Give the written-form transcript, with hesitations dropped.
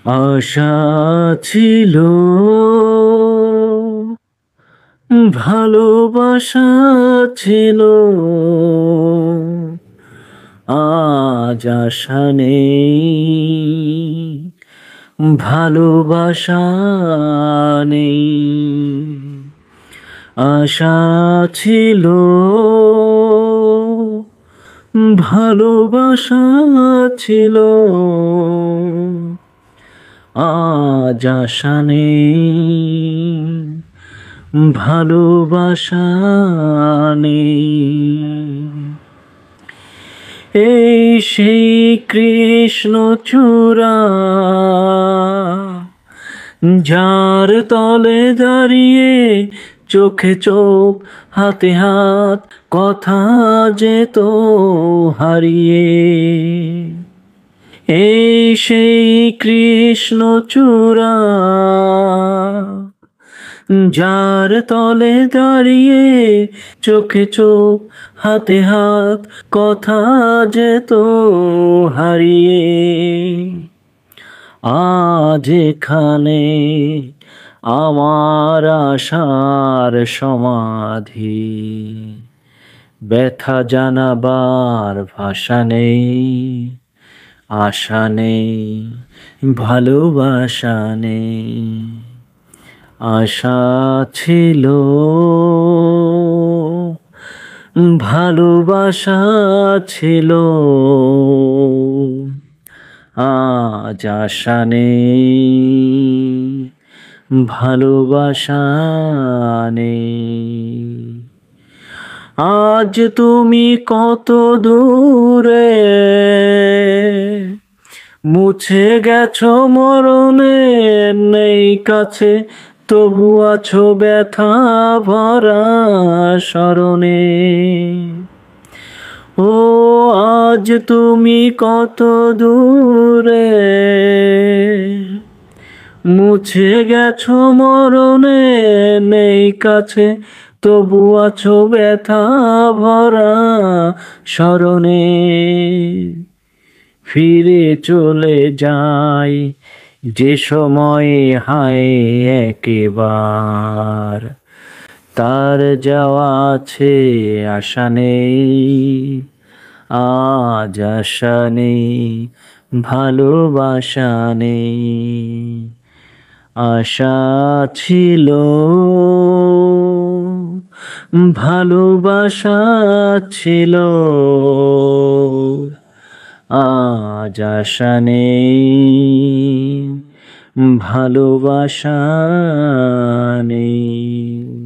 আশা ছিল, ভালোবাসা ছিল, আজ আশা নেই, ভালোবাসা নেই। আশা ছিল, ভালোবাসা ছিল, আজ আশা নেই, ভালোবাসা নেই। এই সেই কৃষ্ণচূড়া, যার তলে দাঁড়িয়ে চোখে চোখ হাতে হাত কথা যেত হারিয়ে। এই সেই কৃষ্ণচূড়া, যার তলে দাঁড়িয়ে চোখে চোখ হাতে হাত কথা যেত হারিয়ে। আজ এখানে আমার আশার সমাধি, ব্যথা জানাবার ভাষা নেই, আশা নেই, ভালোবাসা নেই। আশা ছিল, ভালোবাসা ছিল, আজ আশা নেই, ভালোবাসা নেই। আজ তুমি কত দূরে, মুছে গেছো মরণে, নেই কাছে তবু আছো ব্যথা ভরা স্মরণে। ও আজ তুমি কত দূরে, মুছে গেছো মরণে, নেই কাছে তবু আছো ব্যথা ভরা স্মরণে। ফিরে চলে যাই যে সময়ে হায় একেবার, তার যাওয়া আছে আশা নেই, আজ আশা নেই, ভালোবাসা নেই। আশা ছিল, ভালোবাসা ছিল, আজ আশা নেই, ভালোবাসা নেই।